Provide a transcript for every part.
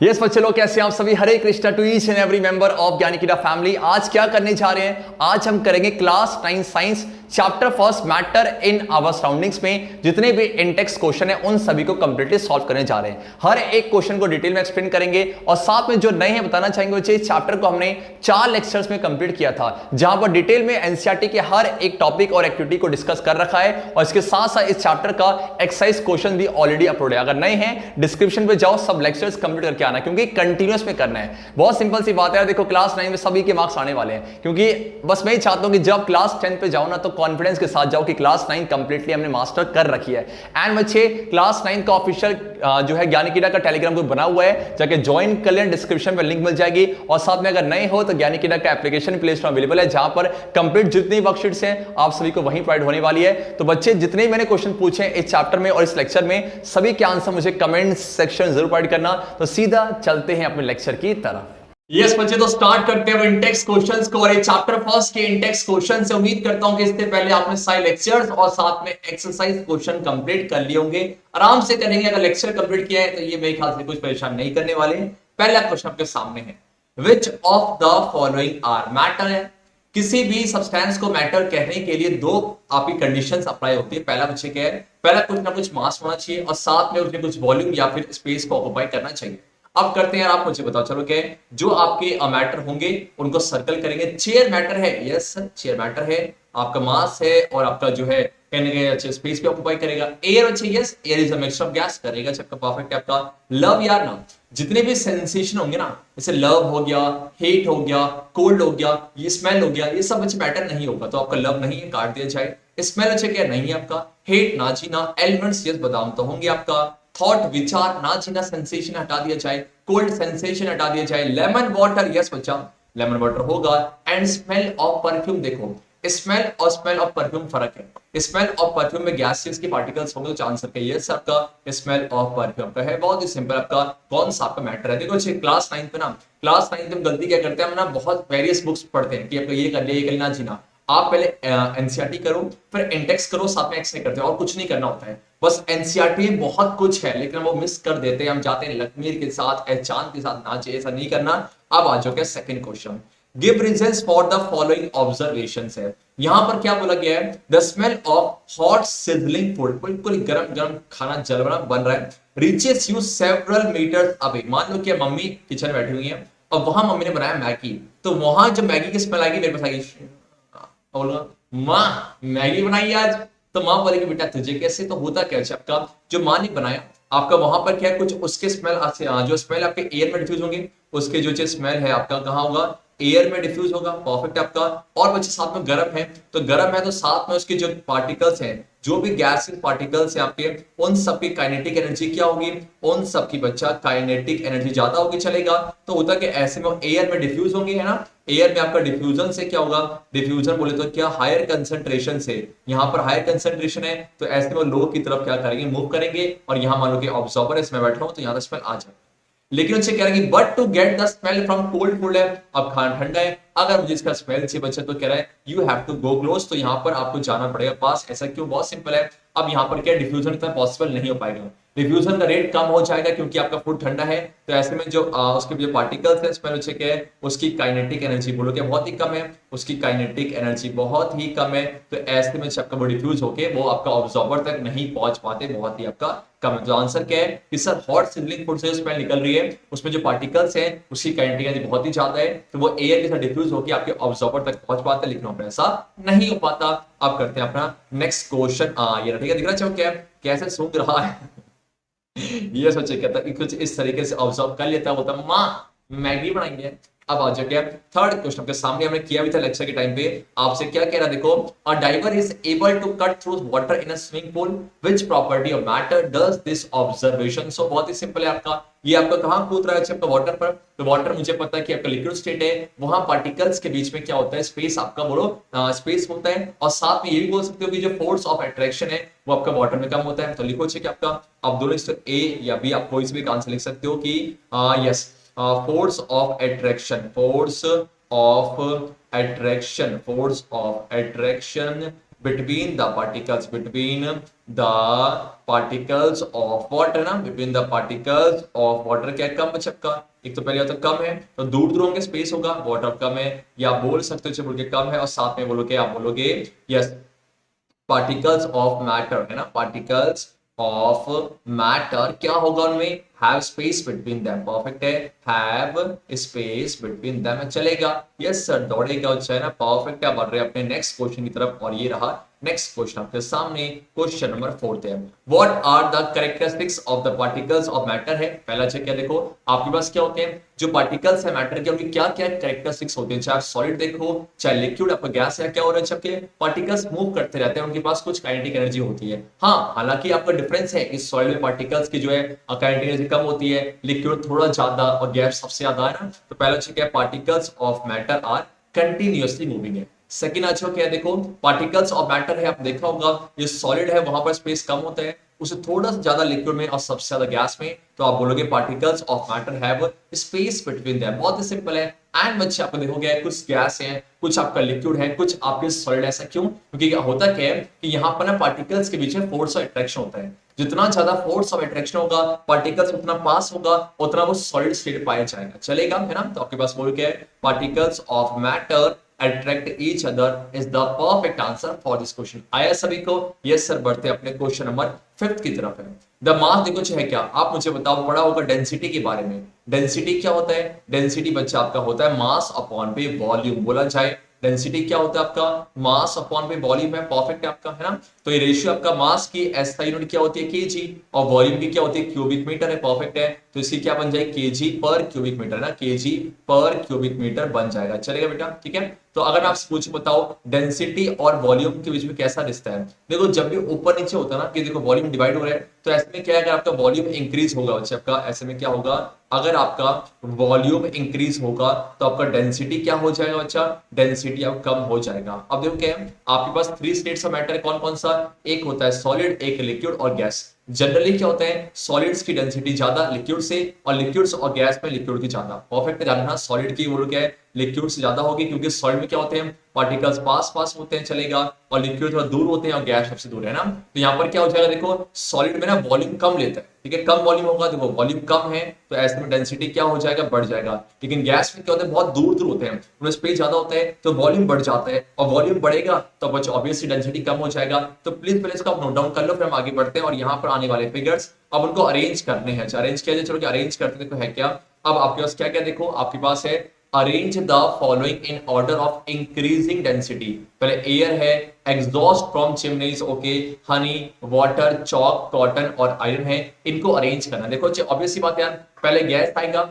Yes बच्चे लोग, कैसे हैं आप सभी। Hare Krishna to each and every member of Gyanikida family. आज क्या करने जा रहे हैं? आज हम करेंगे class 9 science chapter first matter in our surroundings में जितने भी इंटेक्स क्वेश्चन है उन सभी को कंप्लीटली सॉल्व करने जा रहे हैं। हर एक क्वेश्चन को डिटेल में एक्सप्लेन करेंगे और साथ में जो नए हैं बताना चाहेंगे बच्चे, इस चैप्टर को हमने 4 लेक्चर्स में कंप्लीट किया था जहां पर डिटेल में एनसीईआरटी के हर एक टॉपिक और एक्टिविटी को डिस्कस कर रखा है और इसके साथ साथ इस चैप्टर का एक्सरसाइज क्वेश्चन भी ऑलरेडी अपलोड है। अगर नए हैं डिस्क्रिप्शन पे जाओ, सब लेक्चर्स कंप्लीट करके आना क्योंकि कंटिन्यूअस में करना है। बहुत सिंपल सी बात है, देखो क्लास 9 में सभी के मार्क्स आने वाले हैं क्योंकि बस मैं ही चाहता हूं कि जब क्लास 10 पे जाओ ना तो कॉन्फिडेंस के साथ जाओ कि क्लास 9 कंप्लीटली हमने मास्टर कर रखी है। एंड बच्चे क्लास 9 का ऑफिशियल जो है ज्ञानिकीडा का टेलीग्राम ग्रुप बना हुआ है, जाके ज्वाइन कर लें, डिस्क्रिप्शन में लिंक मिल जाएगी। और साथ में अगर नए हो तो ज्ञानिकीडा का एप्लीकेशन प्ले स्टोर अवेलेबल है जहां पर कंप्लीट जितनी वर्कशीट्स हैं आप सभी को वहीं प्रोवाइड होने वाली है। तो बच्चे जितने मैंने क्वेश्चन पूछे हैं इस चैप्टर में और इस लेक्चर में सभी के आंसर मुझे कमेंट सेक्शन जरूर प्रोवाइड करना। तो सीधा चलते हैं अपने लेक्चर की तरफ। यस बच्चे, तो स्टार्ट करते हैं इंटेक्स क्वेश्चंस को। और ये चैप्टर फर्स्ट के इंटेक्स क्वेश्चन से उम्मीद करता हूं कि इससे पहले आपने सारे लेक्चर्स और साथ में एक्सरसाइज क्वेश्चन कंप्लीट कर लिए होंगे। आराम से करेंगे। अगर लेक्चर कंप्लीट किया है तो ये मेरे ख्याल से कुछ परेशान नहीं करने वाले। पहला क्वेश्चन आपके सामने है, which of the following are matter है। किसी भी सब्सटेंस को मैटर कहने के लिए दो आपकी कंडीशंस अप्लाई होती है। पहला बच्चे क्या है, पहला कुछ ना कुछ मास होना चाहिए और साथ में उसमें कुछ वॉल्यूम या फिर स्पेस को ऑक्यूपाई करना चाहिए। अब करते हैं यार, आप मुझे बताओ चलो क्या है जो आपके मैटर होंगे उनको सर्कल करेंगे। चेयर मैटर है, यस चेयर मैटर है, आपका मास है और आपका जो है कहने स्पेस भी ऑक्यूपाई करेगा। एयर अच्छे, yes air is a mixture of gas करेगा। आपका परफेक्ट है। आपका लव यार ना, जितने भी सेंसेशन होंगे ना, जैसे लव हो गया, हेट हो गया, कोल्ड हो गया, ये स्मेल हो गया, ये सब अच्छे मैटर नहीं होगा तो आपका लव नहीं है, काट दिया जाए। स्मेल अच्छे क्या नहीं है आपका, हेट ना जीना, एलिमेंट्स यस बादाम तो होंगे आपका, थॉट विचार ना जीना, सेंसेशन हटा दिया जाए, कोल्ड सेंसेशन हटा दिया जाए, लेमन वाटर यस बच्चा लेमन वाटर होगा। एंड स्मेल ऑफ परफ्यूम, देखो स्मेल और स्मेल ऑफ परफ्यूम फर्क है। स्मेल ऑफ परफ्यूम में गैसेस के पार्टिकल्स होंगे तो आंसर का यस आपका स्मेल ऑफ परफ्यूम का है। बहुत ही सिंपल, आपका कौन सा आपका मैटर है। देखो क्लास 9 पे ना, क्लास 9 में गलती क्या करते हैं हम ना, बहुत वेरियस बुक्स पढ़ते हैं कि आपका ये कर लिया, ये कर लेना जीना। आप पहले एनसीईआरटी करो फिर इंडेक्स करो, साथ में एक्सरे करते हैं और कुछ नहीं करना होता है। बस एनसीईआरटी में बहुत कुछ है लेकिन वो मिस कर देते हैं। हम जाते हैं लकमीर के साथ, चांद के साथ, ना चाहिए ऐसा नहीं करना। अब आ जाओ second question, give reasons for the following observations है। यहां पर क्या बोला गया है, the smell of hot sizzling food, बिल्कुल गरम गरम खाना जल रहा बन रहा है, reaches you several metres away. मान लो कि मम्मी किचन में बैठी हुई है और वहां मम्मी ने बनाया मैगी, तो वहां जब मैगी की स्मेल आएगी मेरे पास आएगी, बोलूंगा माँ मैगी बनाई आज, तो माँ बोलेगी बेटा तुझे कैसे। तो होता क्या है, आपका जो माँ ने बनाया आपका वहां पर क्या है, कुछ उसके स्मेल जो स्मेल आपके एयर में डिफ्यूज होंगे, उसके जो स्मेल है आपका कहाँ होगा, एयर में डिफ्यूज होगा। परफेक्ट आपका। और बच्चे साथ में गर्म है तो गर्म है तो साथ में उसके जो पार्टिकल्स हैं, जो भी गैस पार्टिकल्स हैं आपके, उन सब की काइनेटिक एनर्जी क्या होगी, उन सब की बच्चा काइनेटिक एनर्जी ज्यादा होगी चलेगा। तो होता कि ऐसे में एयर में डिफ्यूज होंगे, है ना। एयर में आपका डिफ्यूजन से क्या होगा, डिफ्यूजन बोले तो क्या हायर कंसंट्रेशन से, यहाँ पर हायर कंसंट्रेशन है तो ऐसे में वो लो की तरफ क्या करेंगे, मूव करेंगे। और यहाँ मान लो कि ऑब्जॉर्बर इसमें बैठ रहा हूं तो यहाँ स्मेल आ जाए। लेकिन उनसे कह रहा है कि but to get the smell from cold food है, अब खाना ठंडा है, अगर मुझे इसका स्मेल से बचे तो कह रहा है you have to go close, तो यहाँ पर आपको जाना पड़ेगा पास। ऐसा क्यों, बहुत सिंपल है। अब यहाँ पर क्या डिफ्यूजन इतना पॉसिबल नहीं हो पाएगा, डिफ्यूजन का रेट कम हो जाएगा क्योंकि आपका फूड ठंडा है। तो ऐसे में जो उसके जो पार्टिकल्स है स्मेल अच्छे क्या है, उसकी काइनेटिक एनर्जी बोलो क्या बहुत ही कम है, उसकी काइनेटिक एनर्जी बहुत ही कम है। तो ऐसे में आपका वो डिफ्यूज होके वो आपका ऑब्जॉर्बर तक नहीं पहुंच पाते, बहुत ही आपका कम है। तो आंसर क्या है कि सर हॉट सिजलिंग फूड से स्मेल निकल रही है, उसमें जो पार्टिकल्स हैं उसकी काइनेटिक एनर्जी बहुत ही ज्यादा है तो वो एयर के साथ डिफ्यूज होकर आपके ऑब्जॉर्बर तक पहुंच पाते, लेकिन वहां पर ऐसा नहीं हो पाता। अब करते हैं अपना नेक्स्ट क्वेश्चन। ये ठीक है, दिख रहा है क्या कैसे सूंघ रहा है ये सोचे कहता कि कुछ इस तरीके से ऑब्जर्व कर लेता होता, माँ मैगी बनाएंगे। अब आ जाओ क्या थर्ड क्वेश्चन के सामने हमने किया भी था लेक्चर के टाइम पे। आपसे क्या कह रहा, देखो a diver is able to cut through water in a swimming pool, which property of matter does this observation. So बहुत ही सिंपल है आपका, ये आपका कहां कूद रहा है आपका वाटर पर, तो वाटर मुझे पता है कि आपका लिक्विड स्टेट है, वहां पार्टिकल्स के बीच में क्या होता है, स्पेस आपका बोलो स्पेस होता है। और साथ में ये भी बोल सकते हो कि जो फोर्स ऑफ अट्रैक्शन है वो आपका वाटर में कम होता है। तो लिखो कि आपका आप दोनों ए या बी आप कोई भी आंसर लिख सकते हो कि yes force of attraction, force of attraction, force of attraction between the particles, between the particles of water ना, between the particles of water क्या कम बच्चा आपका, एक तो पहले तो कम है तो दूर दूर होंगे स्पेस होगा, वाटर कम है, या आप बोल सकते हो बोल के कम है और साथ में बोलोगे आप बोलोगे यस पार्टिकल्स ऑफ मैटर है ना, पार्टिकल्स ऑफ मैटर क्या होगा उनमें, have space between them, perfect है, हैव स्पेस बिटवीन देम, चलेगा, यस सर दौड़ेगा, अच्छा है ना, परफेक्ट है। बढ़ रहे अपने नेक्स्ट क्वेश्चन की तरफ और ये रहा नेक्स्ट क्वेश्चन आपके सामने, क्वेश्चन नंबर 4 है, what are the characteristics of the particles of matter है, पहला चेक क्या देखो आपके पास क्या होते हैं, जो पार्टिकल्स है मैटर के उनकी क्या क्या कैरेक्टरिस्टिक्स होते हैं, चाहे सॉलिड देखो चाहे लिक्विड, आपका गैस है, क्या हो रहा है आपके पार्टिकल्स मूव करते रहते हैं, उनके पास कुछ काइनेटिक एनर्जी होती है। हाँ हालांकि आपका डिफरेंस है कि सॉलिड में पार्टिकल्स की जो है काइनेटिक एनर्जी कम होती है, लिक्विड थोड़ा ज्यादा और गैस सबसे ज्यादा है ना। तो पहला चेक है particles of matter are continuously moving है। सेकंड अच्छा क्या देखो पार्टिकल्स ऑफ मैटर है, आप देखा होगा ये सॉलिड है वहां पर स्पेस कम होता है, उसे थोड़ा सा ज्यादा लिक्विड में और सबसे ज्यादा गैस में, तो आप बोलोगे particles of matter have space between them, बहुत ही सिंपल है। एंड बच्चे आपको देखोगे कुछ गैस है, कुछ आपका लिक्विड है, कुछ आपके सॉलिड, ऐसा क्यों, क्योंकि होता क्या है कि यहाँ पर ना पार्टिकल्स के बीच में फोर्स ऑफ अट्रैक्शन होता है, जितना ज्यादा फोर्स ऑफ अट्रैक्शन होगा पार्टिकल्स उतना पास होगा उतना वो सॉलिड स्टेट पाया जाएगा, चलेगा है ना। तो आपके पास बोल क्या है particles of matter attract each other is the perfect answer for this question। आया सभी को, यस सर। बढ़ते अपने क्वेश्चन नंबर 5 की तरफ है। द मास देखो है क्या, आप मुझे बताओ, पढ़ा होगा डेंसिटी के बारे में। डेंसिटी क्या होता है, डेंसिटी बच्चा आपका होता है मास अपॉन पे वॉल्यूम, बोला जाए डेंसिटी क्या होता है आपका मास अपॉन पे वॉल्यूम है, परफेक्ट है आपका, है ना। तो ये रेशियो आपका मास की एसआई यूनिट क्या होती है केजी और वॉल्यूम की क्या होती है क्यूबिक मीटर है, परफेक्ट है। तो इसकी क्या बन जाएगी केजी पर क्यूबिक मीटर ना, केजी पर क्यूबिक मीटर बन जाएगा, चलेगा बेटा, ठीक है। तो अगर मैं आपसे पूछूं बताओ डेंसिटी और वॉल्यूम के बीच में कैसा रिश्ता है, देखो जब भी ऊपर नीचे होता है ना कि देखो वॉल्यूम डिवाइड हो रहा है, तो ऐसे में क्या है अगर आपका वॉल्यूम इंक्रीज होगा बच्चे आपका, ऐसे में क्या होगा अगर आपका वॉल्यूम इंक्रीज होगा तो आपका डेंसिटी क्या हो जाएगा बच्चा, डेंसिटी अब कम हो जाएगा। अब देखो क्या है आपके पास 3 स्टेट्स ऑफ मैटर कौन कौन सा, एक होता है सॉलिड, एक लिक्विड और गैस। जनरली क्या होता है सॉलिड्स की डेंसिटी ज्यादा लिक्विड से और लिक्विड्स और गैस में लिक्विड की ज्यादा, परफेक्ट जानना, सॉलिड की वो क्या है लिक्विड से ज्यादा होगी, क्योंकि सॉलिड में क्या होते हैं पार्टिकल्स पास पास होते हैं, चलेगा, और लिक्विड थोड़ा दूर होते हैं और गैस सबसे दूर है ना। तो यहाँ पर क्या हो जाएगा देखो सॉलिड में ना वॉल्यूम कम लेता है, ठीक है, कम वॉल्यूम होगा, देखो वॉल्यूम कम है तो ऐसे में डेंसिटी क्या हो जाएगा बढ़ जाएगा। लेकिन गैस में क्या होता है बहुत दूर दूर होते हैं, उनमें स्पेस ज्यादा होता है तो वॉल्यूम बढ़ जाता है, और वॉल्यूम बढ़ेगा तो बच्चों ऑब्वियसली डेंसिटी कम हो जाएगा। तो प्लीज पहले इसको आप नोट डाउन कर लो, फिर हम आगे बढ़ते हैं और यहाँ पर आने वाले फिगर्स अब उनको अरेंज करने हैं। अरेंज किया जाए, चलो क्या अरेंज करते देखो है क्या। अब आपके पास क्या क्या देखो आपके पास है arrange the following in order of increasing density. पहले एयर है, exhaust from chimneys, okay, Honey, water, chalk, cotton और आयरन है, इनको अरेंज करना। देखो ऑब्वियस सी बात है यार, पहले गैस आएगा,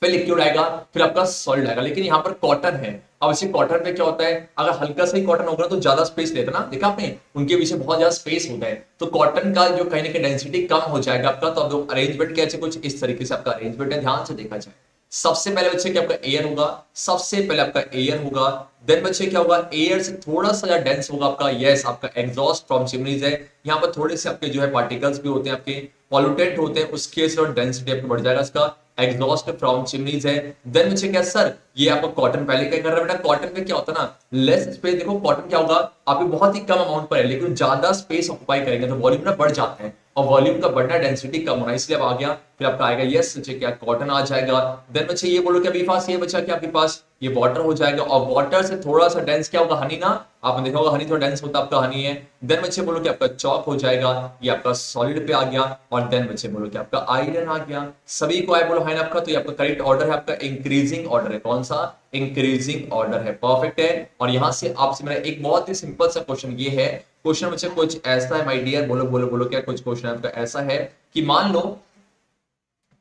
फिर लिक्विड आएगा, फिर आपका सॉलिड आएगा, लेकिन यहाँ पर कॉटन है। अब इसी कॉटन में क्या होता है अगर हल्का सा ही कॉटन होगा तो ज्यादा स्पेस लेता ना, देखा आपने उनके पीछे बहुत ज्यादा स्पेस होता है, तो कॉटन का जो कहीं ना कहीं डेंसिटी कम हो जाएगा आपका। तो अब अरेंजमेंट कैसे कुछ इस तरीके से आपका अरेंजमेंट है, ध्यान से देखा जाए। सबसे पहले बच्चे क्या आपका एयर होगा, सबसे पहले आपका एयर होगा, देन बच्चे क्या होगा एयर से थोड़ा सा ज्यादा डेंस होगा आपका, यस आपका एग्जॉस्ट फ्रॉम चिमनीज है, यहाँ पर थोड़े से आपके जो है पार्टिकल्स भी होते हैं आपके पॉल्यूटेंट होते हैं, उसके से डेंसिटी आपको बढ़ जाएगा इसका, एग्जॉस्ट फ्रॉम चिमनीज है। देन बच्चे क्या सर ये आपका कॉटन पहले क्या कर रहा है बेटा, कॉटन में क्या होता है ना लेस स्पेस, देखो कॉटन क्या होगा आपके बहुत ही कम अमाउंट पर है लेकिन ज्यादा स्पेस ऑक्युपाई करेंगे तो वॉल्यूम ना बढ़ जाते हैं, और वॉल्यूम का बढ़ना डेंसिटी कम होना, इसलिए अब आ गया, फिर आपका आएगा यस बच्चे क्या कॉटन आ जाएगा। देन बच्चे ये बोलो क्या आपके पास ये बच्चा क्या आपके पास ये वाटर हो जाएगा, और वाटर से थोड़ा सा डेंस क्या होगा हनी ना, आपने देखा होगा हनी थोड़ा डेंस होता है आपका हनी है। देन बच्चे बोलो कि आपका चॉक हो जाएगा, ये आपका सॉलिड पे आ गया, और देन बच्चे बोलो कि आपका आयरन आ गया। सभी को आए बोलो है ना आपका, तो ये आपका करेक्ट ऑर्डर है, आपका इंक्रीजिंग ऑर्डर है, कौन सा इंक्रीजिंग ऑर्डर है, परफेक्ट है। और यहां से आपसे मेरा एक बहुत ही सिंपल सा क्वेश्चन ये है, क्वेश्चन बच्चे कुछ ऐसा है माय डियर, बोलो बोलो बोलो क्या कुछ क्वेश्चन आपका ऐसा है कि मान लो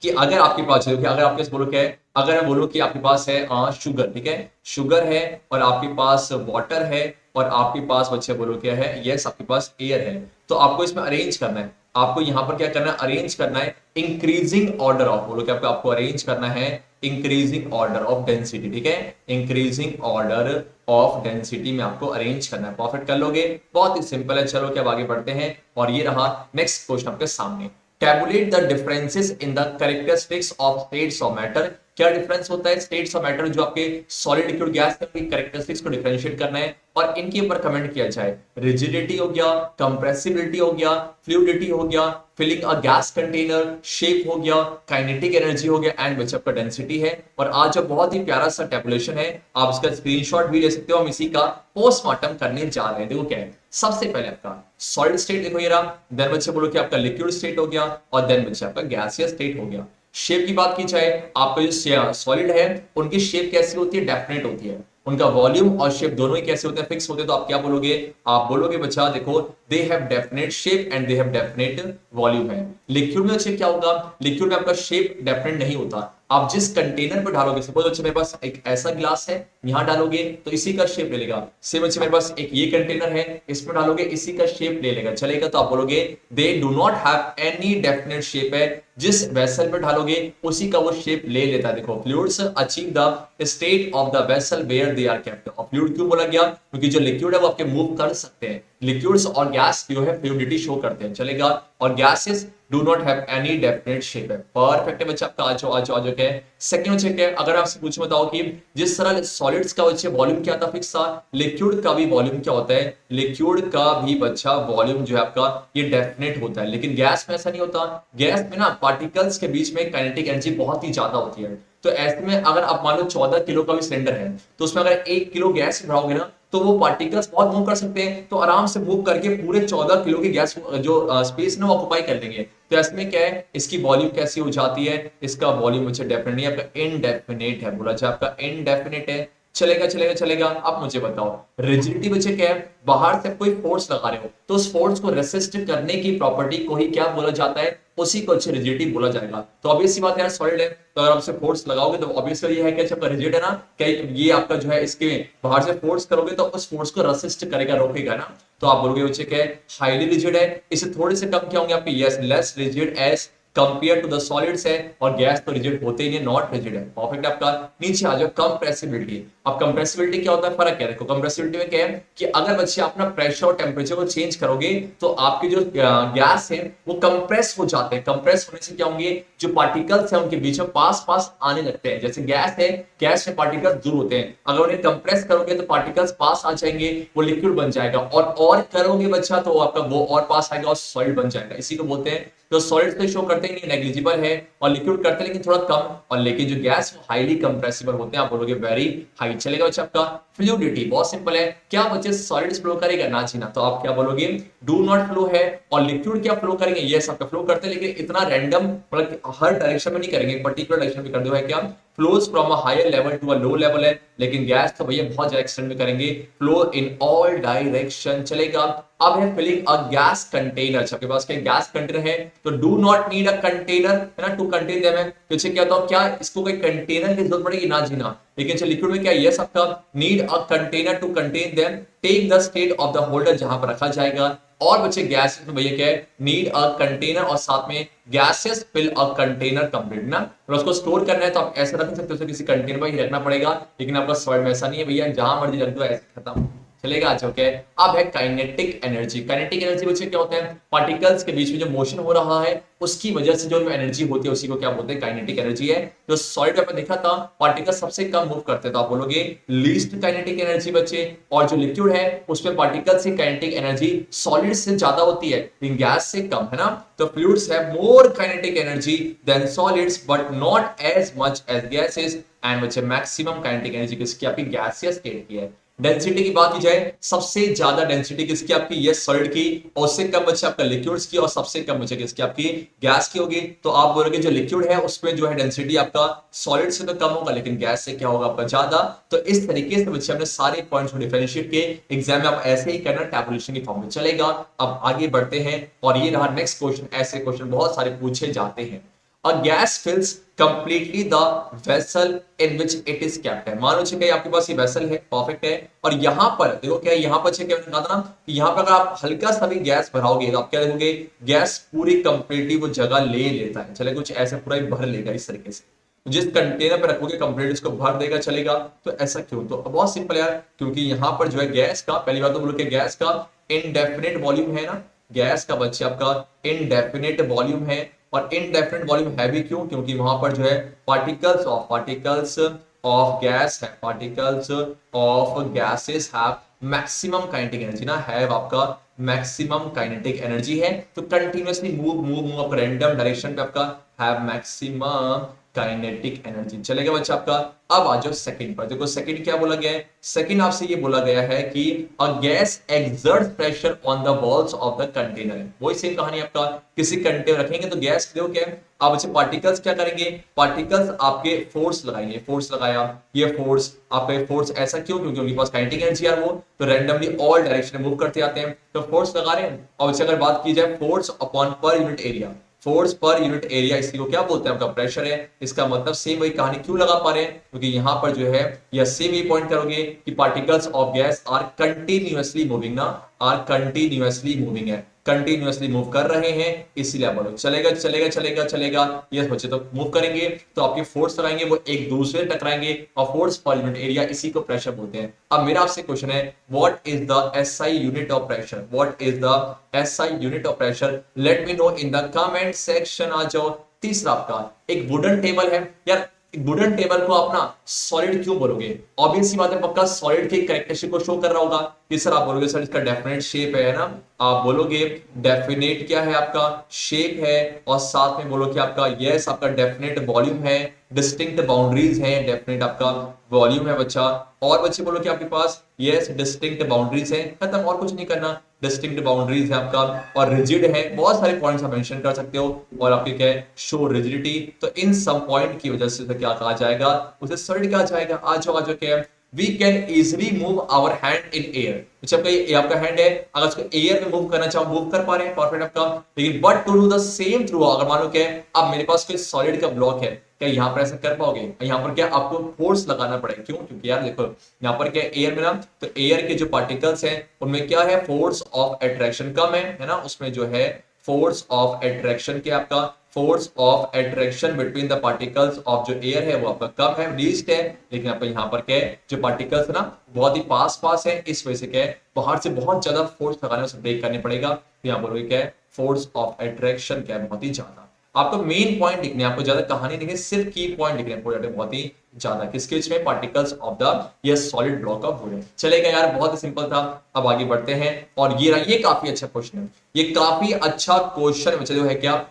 कि अगर आपके पास है, अगर आपके पास बोलो क्या है, अगर मैं बोलूं कि आपके पास है शुगर, ठीक है शुगर है, और आपके पास वाटर है, और आपके पास बच्चे बोलो क्या है यस आपके पास एयर है, तो आपको इसमें अरेंज करना है, आपको यहां पर क्या करना है अरेंज करना है इंक्रीजिंग ऑर्डर ऑफ, बोलो क्या आपको अरेंज करना है इंक्रीजिंग ऑर्डर ऑफ डेंसिटी, ठीक है इंक्रीजिंग ऑर्डर ऑफ डेंसिटी में आपको अरेंज करना है, परफेक्ट कर लोगे, बहुत ही सिंपल है। चलो क्या आगे बढ़ते हैं और ये रहा नेक्स्ट क्वेश्चन आपके सामने, tabulate the differences in the characteristics of states of matter क्या डिफरेंस होता है स्टेट्स ऑफ मैटर जो आपके सॉलिड लिक्विड गैस के कैरेक्टरिस्टिक्स को डिफरेंशिएट करना है और इनके ऊपर कमेंट किया जाए। रिजिडिटी हो गया, कंप्रेसिबिलिटी हो गया, फ्लूइडिटी हो गया, filling a gas container, shape हो गया, काइनेटिक एनर्जी हो गया एंड बच्चे आपका डेंसिटी है। और आज जो बहुत ही प्यारा सा टेबुलेशन है, आप इसका स्क्रीनशॉट भी ले सकते हो, हम इसी का पोस्टमार्टम करने जा रहे हैं। देखो क्या है, सबसे पहले आपका सॉलिड स्टेट देखो ये रहा, देन बच्चे बोलो कि आपका लिक्विड स्टेट हो गया और देन बच्चे आपका गैसियस स्टेट हो गया। शेप की बात की जाए, आपका जो सॉलिड है उनकी शेप कैसी होती है, डेफिनेट होती है, उनका वॉल्यूम और शेप दोनों ही कैसे होते हैं, फिक्स होते हैं। तो आप क्या बोलोगे, आप बोलोगे बच्चा देखो they have definite shape and they have definite volume है। लिक्विड में बच्चे क्या होगा, लिक्विड में आपका शेप डेफिनेट नहीं होता, आप जिस कंटेनर पे डालोगे, सपोज बच्चे मेरे पास एक ऐसा ग्लास है, यहां डालोगे तो इसी का शेप ले लेगा। सेम बच्चे मेरे पास एक ये कंटेनर है, इसमें डालोगे इसी का शेप ले लेगा, चलेगा। तो आप बोलोगे they do not have any definite shape है, जिस वेसल पे डालोगे उसी का वो शेप ले लेता है। देखो fluids achieve the state of the vessel where they are kept. और फ्लूइड क्यों बोला गया, क्योंकि जो लिक्विड है वो आपके मूव कर सकते हैं, लिक्विड्स और गैस जो है फ्लूइडिटी शो करते हैं, चलेगा। और gases do not have any definite shape है। परफेक्ट है बच्चा आपका, आज क्या है। सेकंड बच्चे क्या है, अगर आपसे पूछूं बताओ कि जिस तरह सॉलिड्स का बच्चे वॉल्यूम क्या था, फिक्स था, लिक्विड का भी वॉल्यूम क्या होता है, लिक्विड का भी बच्चा वॉल्यूम जो है आपका ये डेफिनेट होता है। लेकिन गैस में ऐसा नहीं होता, गैस में ना पार्टिकल्स के बीच में काइनेटिक एनर्जी बहुत ही ज्यादा होती है। तो ऐसे में अगर आप मान लो 14 किलो का भी सिलेंडर है, तो उसमें अगर 1 किलो गैस भराओगे ना, तो वो पार्टिकल्स बहुत मूव कर सकते हैं, तो आराम से मूव करके पूरे 14 किलो की गैस जो स्पेस ना ऑक्युपाई कर लेंगे। तो ऐसे में क्या है, इसकी वॉल्यूम कैसी हो जाती है, इसका वॉल्यूम मुझे डेफिनेट नहीं है, आपका इनडेफिनेट है, बोला जाए आपका इनडेफिनेट है। चलेगा चलेगा चलेगा। अब मुझे बताओ रिजिडिटी बच्चे क्या है, बाहर से कोई फोर्स लगा रहे हो तो उस फोर्स को रेसिस्ट करने की प्रॉपर्टी को ही क्या बोला जाता है, उसी को अच्छी रिजिडिटी बोला जाएगा। तो ऑब्वियस सी बात है यार, सॉलिड है तो अगर आपसे फोर्स लगाओगे तो ऑब्वियसली ये है कि आपका रिजिड है ना, क्या ये आपका जो है इसके बाहर से फोर्स करोगे तो उस फोर्स को रेसिस्ट करेगा, रोकेगा ना। तो आप बोलोगे बच्चे क्या है, हाईली रिजिड है, इससे थोड़े से कम क्या होंगे आपके, yes less rigid as compare to the solids है, और गैस तो रिजिड होते ही नहीं, नॉट रिजिड है। परफेक्ट आपका। नीचे आ जाओ कंप्रेसिबिलिटी। अब कंप्रेसिबिलिटी क्या होता है, फर्क क्या है, देखो कंप्रेसिबिलिटी में क्या है कि अगर बच्चे अपना प्रेशर और टेम्परेचर को चेंज करोगे तो आपके जो गैस है वो कंप्रेस हो जाते हैं। कंप्रेस होने से क्या होंगे, जो पार्टिकल्स हैं उनके बीच में पास पास आने लगते हैं। जैसे गैस है, गैस में पार्टिकल्स दूर होते हैं, अगर उन्हें कंप्रेस करोगे तो पार्टिकल्स पास आ जाएंगे, वो लिक्विड बन जाएगा, और करोगे बच्चा तो आपका वो और पास आएगा और सॉलिड बन जाएगा। इसी को बोलते हैं, तो सॉलिड तो शो करते ही नहीं, नेग्लिजिबल है, और लिक्विड करते हैं लेकिन थोड़ा कम, और लेकिन जो गैस वो हाईली कंप्रेसिबल होते हैं, आप बोलोगे वेरी हाई। चलेगा बच्चा आपका फ्लूइडिटी, बहुत सिंपल है, क्या बच्चे सॉलिड्स फ्लो करेगा ना जी ना, तो आप क्या बोलोगे डू नॉट फ्लो है। और लिक्विड क्या फ्लो करेंगे, यस आपका फ्लो करते हैं, लेकिन इतना रैंडम मतलब हर डायरेक्शन में नहीं करेंगे, पर्टिकुलर डायरेक्शन में कर दो है क्या, flows from a higher level to a low level है। लेकिन गैस तो भैया बहुत ज्यादा एक्सटेंड में करेंगे, फ्लो इन ऑल डायरेक्शन। चलेगा। अब है फिलिंग अ गैस कंटेनर, आपके पास क्या गैस कंटेनर है, तो do not need a container है ना टू कंटेन देम है। पीछे क्या होता है, क्या इसको कोई कंटेनर की जरूरत पड़ेगी ना जी ना। लेकिन चलिए लिक्विड में क्या ये सबका need a container to contain them, take the state of the holder जहां पर रखा जाएगा। और बच्चे गैस में भैया क्या है, नीड अ कंटेनर और साथ में gases fill a container complete ना, और उसको स्टोर करना है तो आप ऐसे रख सकते हो, किसी कंटेनर में ही रखना पड़ेगा। लेकिन आपका सॉलिड में ऐसा नहीं है भैया, जहां मर्जी रख दो ऐसे खत्म। चलेगा आज ओके। अब है काइनेटिक एनर्जी। काइनेटिक एनर्जी बच्चे क्या होता है, पार्टिकल्स के बीच में जो मोशन हो रहा है उसकी वजह से जो एनर्जी होती है उसी को क्या बोलते हैं, काइनेटिक एनर्जी है। जो सॉलिड में देखा था पार्टिकल सबसे कम मूव करते हैं, तो आप बोलोगे लीस्ट काइनेटिक एनर्जी बच्चे। और जो लिक्विड है उसमें पार्टिकल्स की काइनेटिक एनर्जी सॉलिड से ज्यादा होती है लेकिन गैस से कम, है ना। तो fluids have more kinetic energy than solids but not as much as gases, and बच्चे मैक्सिमम काइनेटिक एनर्जी किसकी, आपकी गैसियस स्टेट की है। डेंसिटी की बात की जाए, सबसे ज्यादा डेंसिटी किसकी, आपकी ये सॉलिड की, और उससे कम बच्चे आपका लिक्विड्स की, और सबसे कम बच्चे किसकी, आपकी गैस की होगी। तो आप बोलोगे जो लिक्विड है उसमें जो है डेंसिटी आपका सॉलिड से तो कम होगा लेकिन गैस से क्या होगा आपका ज्यादा। तो इस तरीके से बच्चे हमने सारे पॉइंट्स को डिफरेंशिएट किए। एग्जाम में आप ऐसे ही करना, टैबुलेशन की फॉर्म में चलेगा। अब आगे बढ़ते हैं, और ये रहा नेक्स्ट क्वेश्चन। ऐसे क्वेश्चन बहुत सारे पूछे जाते हैं। A gas fills completely the vessel in which it is kept है। मान लो कि आपके पास ये वेसल है, परफेक्ट है, और यहाँ पर देखो क्या है, यहाँ पर क्या मैंने कहा था ना कि यहाँ पर अगर आप हल्का सा भी गैस भराओगे तो आप क्या देखोगे, गैस पूरी कंप्लीटली वो जगह ले लेता है। चले कुछ ऐसे पूरा ही भर लेगा इस तरीके से, जिस कंटेनर पे रखोगे कंप्लीट इसको भर देगा। चलेगा। तो ऐसा क्यों, तो बहुत सिंपल यार, क्योंकि यहाँ पर जो है गैस का, पहली बात तो बोलो कि गैस का इनडेफिनेट वॉल्यूम है ना, गैस का बच्चे आपका इनडेफिनेट वॉल्यूम है, और इनडेफिनेट वॉल्यूम है भी क्यों? क्योंकि वहां पर जो है पार्टिकल्स ऑफ गैस है, particles of gases have maximum kinetic energy ना, हैव आपका मैक्सिमम काइनेटिक एनर्जी है, तो कंटिन्यूअसली मूव आपका रैंडम डायरेक्शन पे आपका हैव मैक्सिमम काइनेटिक एनर्जी। चलेगा बच्चा आपका। अब आ जाओ सेकंड पर, देखो सेकंड क्या बोला गया है, सेकंड आपसे ये बोला गया है कि a gas exerts pressure on the walls of the container. वही सेम कहानी आपका, किसी कंटेनर रखेंगे तो गैस देखो क्या है, अब बच्चे पार्टिकल्स क्या करेंगे, पार्टिकल्स आपके फोर्स लगाएंगे, फोर्स लगाया, ये फोर्स आपके फोर्स ऐसा क्यों? क्योंकि उनके पास काइनेटिक एनर्जी है, वो तो रैंडमली ऑल डायरेक्शन में मूव करते आते हैं, तो फोर्स लगा रहे हैं। और अगर बात की जाए force upon per unit area, force per unit area, इसी को क्या बोलते हैं, आपका प्रेशर है। इसका मतलब सेम वही कहानी क्यों लगा पा रहे हैं, क्योंकि यहां पर जो है या सेम ये पॉइंट करोगे कि particles of gas are continuously moving ना, आर कंटिन्यूअसली मूविंग है, कंटिन्यूअसली मूव कर रहे हैं, इसीलिए बोलो चलेगा चलेगा चलेगा चलेगा। यस बच्चे, तो मूव करेंगे तो आपके फोर्स लगाएंगे, वो एक दूसरे टकराएंगे, और फोर्स पर यूनिट एरिया इसी को प्रेशर बोलते हैं। अब मेरा आपसे क्वेश्चन है, what is the SI unit of pressure, what is the SI unit of pressure, let me know in the comment section. आ जाओ। तीसरा आपका एक वुडन टेबल है यार, वुडन टेबल को आप ना सॉलिड क्यों बोलोगे? ऑब्वियस सी बात है, पक्का सॉलिड के कैरेक्टरिस्टिक को शो कर रहा होगा। कि सर आप बोलोगे सर इसका डेफिनेट शेप है ना, आप बोलोगे डेफिनेट क्या है, आपका शेप है, और साथ में बोलो कि आपका यस आपका डेफिनेट वॉल्यूम है, डिस्टिंक्ट बाउंड्रीज है, डेफिनेट आपका वॉल्यूम है बच्चा। और बच्चे बोलो कि आपके पास यस डिस्टिंक्ट बाउंड्रीज है, खत्म, और कुछ नहीं करना, डिस्टिंक्ट बाउंड्रीज है आपका, और रिजिड है, बहुत सारे पॉइंट्स आप मेंशन कर सकते हो। और आपके क्या है, शो रिजिडिटी, तो इन सब पॉइंट की वजह से क्या कहा जाएगा, उसे सॉलिड कहा जाएगा। आज जो क्या है, we can easily move our hand in air, जब ये आपका हैंड है, अगर उसको एयर में मूव करना चाहो मूव कर पा रहे हैं, परफेक्ट आपका। लेकिन but to do the same through, अगर मान लो क्या है, अब मेरे पास कोई सॉलिड का ब्लॉक है, क्या यहाँ पर ऐसा कर पाओगे? यहाँ पर क्या आपको फोर्स लगाना पड़ेगा, क्यों? क्योंकि यार देखो यहाँ पर क्या एयर में ना, तो एयर के जो पार्टिकल्स हैं उनमें क्या है, फोर्स ऑफ अट्रैक्शन कम है ना, उसमें जो है फोर्स ऑफ अट्रैक्शन क्या आपका, force of attraction between the particles of जो एयर है वो आपका कम है, लीस्ट है। लेकिन आपका यहाँ पर क्या है, जो पार्टिकल्स है ना बहुत ही पास है, इस वजह से क्या है, बाहर से बहुत ज्यादा फोर्स लगाने से ब्रेक करने पड़ेगा। तो यहाँ बोलोगे क्या है, फोर्स ऑफ अट्रैक्शन क्या है, बहुत ही ज्यादा। आपको मेन पॉइंट लिखने, आपको ज्यादा कहानी लिखनी, सिर्फ की पॉइंट लिखने बहुत ही ज्यादा, किसके में, पार्टिकल्स ऑफ द ये सॉलिड ब्लॉक ऑफ वुड। चलेगा यार, बहुत ही सिंपल था। अब आगे बढ़ते हैं, और ये काफी अच्छा क्वेश्चन है, ये काफी अच्छा क्वेश्चन में जो है क्या,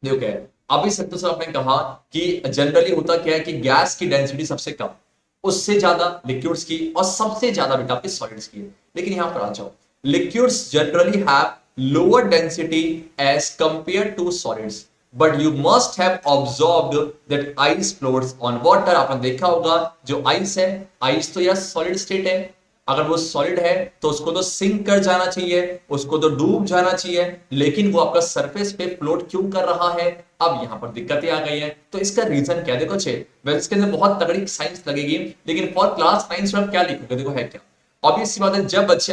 देखो क्या है, अभी सत्य सर आपने कहा कि जनरली होता क्या है कि गैस की डेंसिटी सबसे कम, उससे ज्यादा लिक्विड्स की, और सबसे ज्यादा बेटा आपके सॉलिड्स की है। लेकिन यहां पर आ जाओ, liquids generally have lower density as compare to solids, but you must have observed that ice floats on water. आपने देखा होगा जो आइस है, आइस तो यार सॉलिड स्टेट है, अगर वो सॉलिड है तो उसको तो सिंक कर जाना चाहिए, उसको तो डूब जाना चाहिए, लेकिन वो आपका सरफेस पे फ्लोट क्यों कर रहा है? अब यहां पर दिक्कतें आ गई है। तो इसका रीजन क्या, देखो वैसे इसके अंदर बहुत तगड़ी साइंस लगेगी, लेकिन फॉर क्लास 9 में आप क्या लिखोगे, देखो है क्या, ऑब्वियस सी बात है, जब बच्चे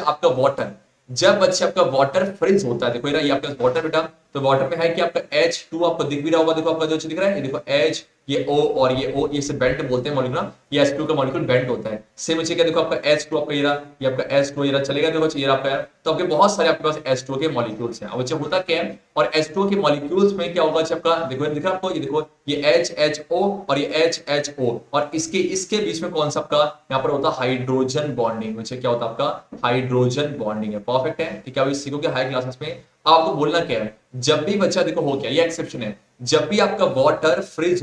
आपका वाटर फ्रीज होता है, देखो ये आपका वाटर बेटा, तो वाटर में है कि आपका H2 आपको दिख भी रहा होगा, देखो आपका जो दिख रहा है, ये देखो H, ये O और ये O, ये से बेंट बोलते हैं मॉलिक्यूल, ये H2 का मॉलिक्यूल बेंट होता है। सेम क्या देखो आपका H2 आपका ये आपका H2 ये चलेगा, देखो ये आपका, तो आपके बहुत सारे आपके पास H2 के मॉलिक्यूल्स हैं। अब बच्चे होता क्या है, और H2 के मॉलिक्यूल्स में क्या होगा आपका, देखो दिख रहा है आपको, ये देखो ये HHO और ये HHO, और इसके बीच में कौन सा आपका यहाँ पर होता है, हाइड्रोजन बॉन्डिंग। बच्चे क्या होता है आपका, हाइड्रोजन बॉन्डिंग है, परफेक्ट है, ठीक है। अब सीखोगे हाई क्लासेस में। आपको बोलना क्या है, जब भी बच्चा देखो हो क्या, ये एक्सेप्शन है, जब भी आपका वाटर फ्रीज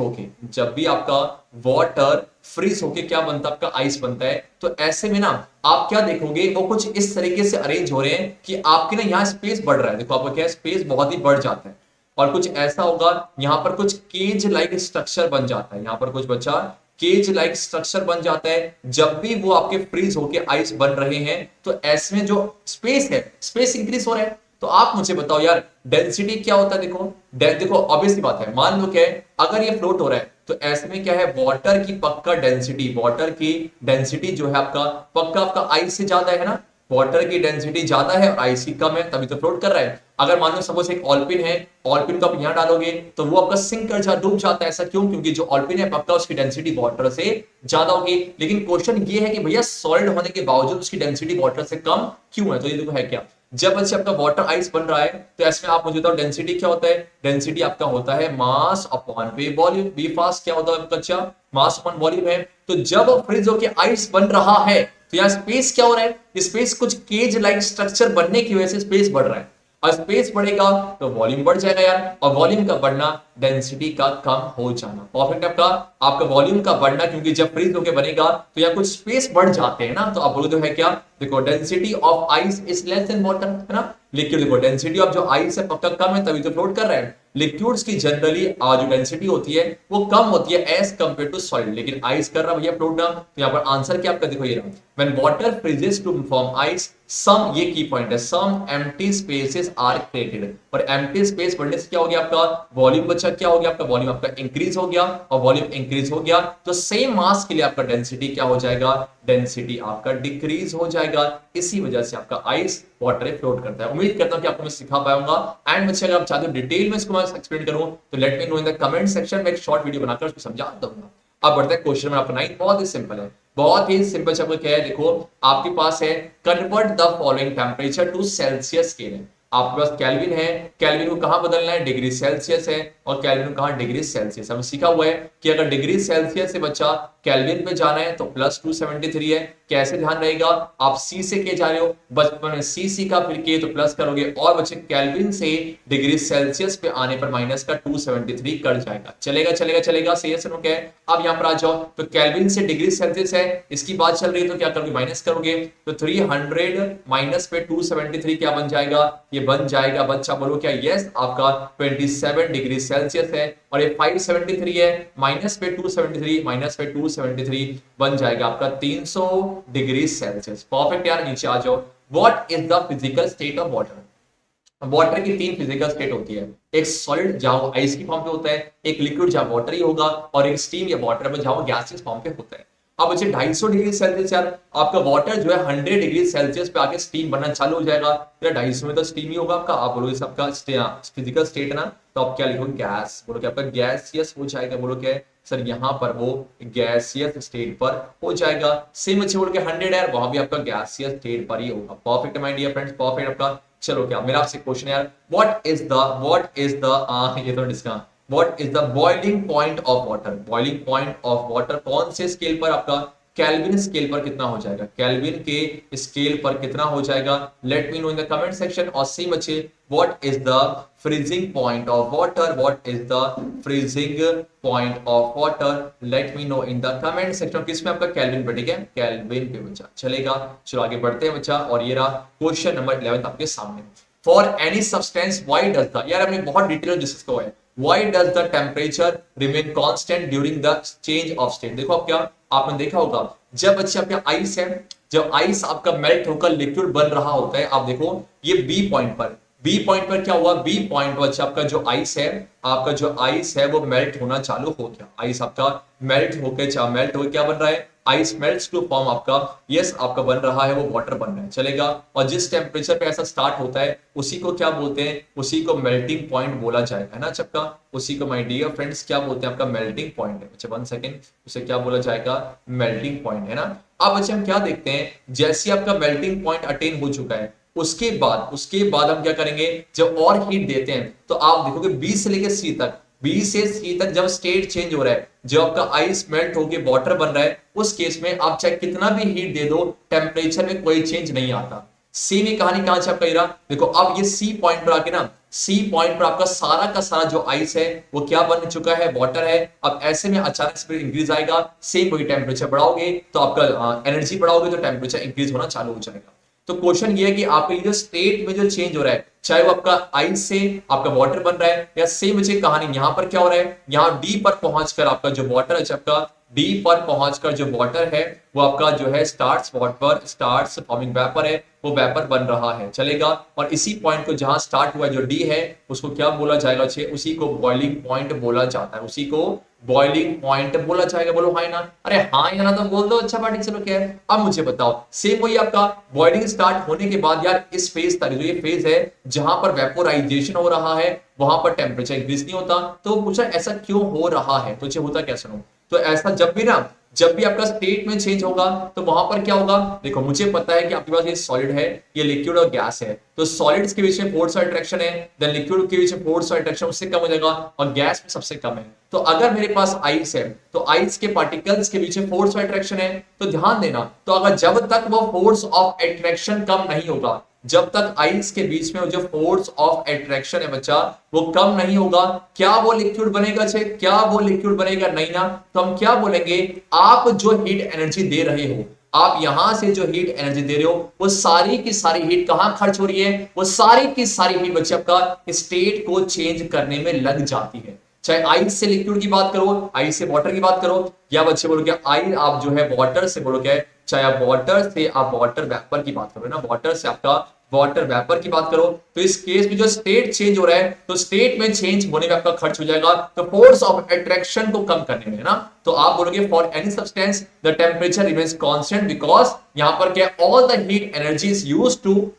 होके क्या बनता है, आपका आइस बनता है, तो ऐसे में ना आप क्या देखोगे, वो कुछ इस तरीके से अरेंज हो रहे हैं कि आपके ना यहाँ स्पेस बढ़ रहा है, देखो आपका क्या स्पेस बहुत ही बढ़ जाता है, और कुछ ऐसा होगा यहाँ पर कुछ केज लाइक स्ट्रक्चर बन जाता है, यहाँ पर कुछ बच्चा केज लाइक स्ट्रक्चर बन जाता है जब भी वो आपके फ्रीज होके आइस बन रहे हैं। तो ऐसे में जो स्पेस है, स्पेस इंक्रीज हो रहा है। तो आप मुझे बताओ यार डेंसिटी क्या होता है, देखो ऑब्वियसली बात है, मान लो क्या है, अगर ये फ्लोट हो रहा है तो ऐसे में क्या है, वाटर की डेंसिटी जो है आपका आइस से ज्यादा है ना, वाटर की डेंसिटी ज्यादा है और आइस की कम है, तभी तो फ्लोट कर रहा है। अगर मान लो सपोज एक ऑल्पिन है, ऑल्पिन को आप यहां डालोगे तो वो आपका सिंक कर डूब जाता है, ऐसा क्यों? क्योंकि जो ऑल्पिन है पक्का उसकी डेंसिटी वाटर से ज्यादा होगी। लेकिन क्वेश्चन ये है कि भैया सॉलिड होने के बावजूद उसकी डेंसिटी वाटर से कम क्यों है? तो ये देखो है क्या, जब बच्चे आपका वाटर आइस बन रहा है तो इसमें आप मुझे बताओ डेंसिटी क्या होता है? डेंसिटी आपका होता है मास अपॉन वॉल्यूम। वी फास्ट क्या होता है बच्चा? मास अपॉन वॉल्यूम है। तो जब फ्रीज होके आइस बन रहा है तो यहाँ स्पेस क्या हो रहा है? स्पेस कुछ केज लाइक स्ट्रक्चर बनने की वजह से स्पेस बढ़ रहा है, और स्पेस बढ़ेगा तो वॉल्यूम बढ़ जाएगा यार, और वॉल्यूम का बढ़ना डेंसिटी का कम हो जाना। परफेक्ट आपका वॉल्यूम का बढ़ना, क्योंकि जब फ्रीज होके बनेगा तो यहाँ कुछ स्पेस बढ़ जाते हैं ना, तो आप बोलो तो है क्या? देखो density of ice is less than water, है ना। लिक्विड देखो डेंसिटी ऑफ जो आइस है पक्का कम है, तभी तो फ्लोट कर रहा है। लिक्विड्स की जनरली जो डेंसिटी होती है वो कम होती है एज कंपेयर टू सॉइल, लेकिन आइस कर रहा भैया फ्लोट ना, तो यहाँ पर आंसर क्या आपका देखो ये रहा, when water freezes to form ice some, ये की पॉइंट है, some empty spaces are created. और एम्प्टी स्पेस बढ़ने से क्या हो गया आपका? वॉल्यूम बचा, क्या हो गया आपका? वॉल्यूम आपका इंक्रीज हो गया, और वॉल्यूम इंक्रीज हो गया तो सेम मास के लिए आपका डेंसिटी क्या हो जाएगा? डेंसिटी आपका डिक्रीज हो जाएगा। इसी वजह से आपका आइस वाटर फ्लोट करता है। उम्मीद करता हूं कि आपको मैं सिखा पाऊंगा। एंड बच्चे अगर आप चाहते हो डिटेल में इसको मैं एक्सप्लेन करूं तो late me know in the comment section में, एक शॉर्ट वीडियो बनाकर उसको समझा दूंगा। अब बढ़ते हैं क्वेश्चन नंबर आपका 9। बहुत ही सिंपल है, बहुत ही सिंपल शब्द क्या है? देखो आपके पास है convert the following temperature to Celsius scale है। आपके पास केल्विन है, केल्विन को कहां बदलना है? डिग्री सेल्सियस है, और केल्विन को कहां? Degree Celsius. हमें सीखा हुआ है कि अगर डिग्री सेल्सियस से बच्चा केल्विन पे जाना है तो प्लस 273 है। कैसे ध्यान रहेगा? आप सी से के जा रहे हो, बचपन में सी सीखा, फिर के तो प्लस करोगे, और बच्चे केल्विन से डिग्री सेल्सियस पे आने पर माइनस का 273 कट जाएगा। चलेगा चलेगा चलेगा, सही है। क्या है? अब यहां पर आ जाओ, तो केल्विन से डिग्री सेल्सियस है, इसकी बात चल रही है तो क्या करोगे? माइनस करोगे, तो 300 माइनस पे 273 क्या बन जाएगा? ये बन जाएगा बच्चा, बोलो क्या? यस, आपका 27 डिग्री सेल्सियस है, और ये 573 है, माइनस पे 273 माइनस पे 273 बन जाएगा आपका 300 डिग्री सेल्सियस। परफेक्ट यार, नीचे आ जाओ। What is the physical state of water? Water की 3 फिजिकल स्टेट होती है, एक सॉलिड जहां आइस की फॉर्म पे होता है, एक लिक्विड जहां वाटर ही होगा, और एक स्टीम या वाटर में जहां गैसियस फॉर्म पे होता है। अब बच्चे 250 डिग्री सेल्सियस यार, आपका वाटर जो है 100 डिग्री सेल्सियस पे आके स्टीम बनना चालू हो जाएगा, या 250 में तो स्टीम ही होगा आपका। आप बोलोगे सबका फिजिकल स्टेट है ना, तो आप क्या लिखोगे? गैस। बोलो क्या आपका गैसियस हो जाएगा? बोलो क्या है सर? यहाँ पर वो गैसियस स्टेट पर हो जाएगा। सेम अच्छे बोल के 100 है, वहां भी आपका गैसियस स्टेट पर ही होगा। Perfect my dear friends, perfect आपका। चलो क्या मेरा आपसे क्वेश्चन है यार, व्हाट इज द ये तो डिस्का, what is the boiling point of water? Boiling point of water कौन से स्केल पर? आपका केल्विन स्केल पर कितना हो जाएगा? केल्विन के स्केल पर कितना हो जाएगा? Late me know in the comment section. और सेम अच्छे, what is the freezing point of water? What is the freezing point of water? Late me know in the comment section. किसमें? आपका kelvin पे, ठीक है, केल्विन पे बच्चा। चलेगा, चलो आगे बढ़ते हैं बच्चा। और ये रहा क्वेश्चन नंबर 11 आपके सामने। For any substance why does the, यार हमने बहुत डिटेल डिस्कस किया है, why does the temperature remain constant during the change of state? देखो आप क्या आपने देखा होगा, जब बच्चे आपके आइस है, जब आइस आपका मेल्ट होकर लिक्विड बन रहा होता है, आप देखो ये बी पॉइंट पर क्या हुआ? बी पॉइंट पर आपका जो आइस है, आपका जो आइस है वो मेल्ट होना चालू हो गया। आइस आपका मेल्ट होकर क्या बन रहा है? आइस मेल्ट्स टू फॉर्म आपका, यस आपका बन रहा है वो वाटर बन रहा है। चलेगा, और जिस टेम्परेचर पे ऐसा स्टार्ट होता है उसी को क्या बोलते हैं? उसी को मेल्टिंग पॉइंट बोला जाएगा, है ना सबका। उसी को माय डियर फ्रेंड्स क्या बोलते हैं? आपका मेल्टिंग पॉइंट है। अच्छा 1 सेकेंड, उसे क्या बोला जाएगा? मेल्टिंग पॉइंट, है ना। अब अच्छा हम क्या देखते हैं, जैसे आपका मेल्टिंग पॉइंट अटेन हो चुका है, उसके बाद हम क्या करेंगे? जब और हीट देते हैं तो आप देखोगे बी से लेकर सी तक, बी से सी तक जब स्टेट चेंज हो रहा है, जब आपका आइस मेल्ट होके वाटर बन रहा है, उस केस में आप चाहे कितना भी हीट दे दो, टेम्परेचर में कोई चेंज नहीं आता। सी में कहानी कहां से आपका रहा? देखो अब ये सी पॉइंट पर आके ना, सी पॉइंट पर आपका सारा का सारा जो आइस है वो क्या बन चुका है? वाटर है। अब ऐसे में अचानक से इंक्रीज आएगा, सेम वही टेम्परेचर बढ़ाओगे तो आपका एनर्जी बढ़ाओगे तो टेम्परेचर इंक्रीज होना चालू हो जाएगा। तो क्वेश्चन ये है कि आपके जो स्टेट में जो चेंज हो रहा है, चाहे वो आपका आइस से आपका वाटर बन रहा है, या सेम मुझे कहानी यहां पर क्या हो रहा है? यहाँ डी पर पहुंचकर आपका जो वाटर है, आपका डी पर पहुंचकर जो वाटर है वो आपका जो है स्टार्ट्स फॉर्मिंग वेपर है, वो वेपर बन रहा है। चलेगा, और इसी पॉइंट को जहां स्टार्ट हुआ जो डी है उसको क्या बोला जाएगा? उसी को बॉइलिंग पॉइंट बोला जाता है, उसी को बॉइलिंग पॉइंट बोला जाएगा। बोलो हाँ ना, अरे हाँ या ना तो बोल दो। अच्छा पार्टी, चलो क्या है अब मुझे बताओ। सेम वही आपका बॉइलिंग स्टार्ट होने के बाद यार इस फेज तक, जो ये फेज है जहां पर वेपोराइजेशन हो रहा है, वहां पर टेम्परेचर इंक्रीज नहीं होता। तो पूछा ऐसा क्यों हो रहा है, तो होता क्या? सुनो, तो ऐसा जब भी ना जब भी आपका स्टेट में चेंज होगा तो वहां पर क्या होगा, देखो मुझे पता है कि आपके पास ये सॉलिड है, ये लिक्विड और गैस है, तो सॉलिड्स के बीच में फोर्स और अट्रैक्शन है, देन लिक्विड के बीच में फोर्स और अट्रैक्शन उससे कम हो जाएगा और गैस में सबसे कम है। तो अगर मेरे पास आइस है तो आइस के पार्टिकल्स के बीच में फोर्स और अट्रैक्शन है, तो ध्यान देना, तो अगर जब तक वो फोर्स ऑफ अट्रैक्शन कम नहीं होगा, जब तक आइस के बीच में जो फोर्स ऑफ अट्रैक्शन है बच्चा वो कम नहीं होगा, क्या वो लिक्विड बनेगा? क्या वो लिक्विड बनेगा? नहीं ना। तो हम क्या बोलेंगे, आप जो हीट एनर्जी दे रहे हो, आप यहां से जो हीट एनर्जी दे रहे हो वो सारी की सारी हीट कहां खर्च हो रही है? वो सारी की सारी हीट बच्चे आपका स्टेट को चेंज करने में लग जाती है। चाहे आइस से लिक्विड की बात करो, आइस से वाटर की बात करो, या बच्चे बोलो क्या आइस आप जो है वाटर से बोलो क्या, चाहे आप वाटर से आप वाटर वेपर की बात करो ना, वाटर से आपका वाटर वेपर की बात करो, तो इस केस में जो स्टेट चेंज हो रहा है तो स्टेट में चेंज होने में आपका खर्च हो जाएगा तो फोर्स ऑफ अट्रैक्शन को कम करने में, है ना। तो आप बोलोगे for any substance the temperature remains constant because यहां पर क्या all the heat energy is used to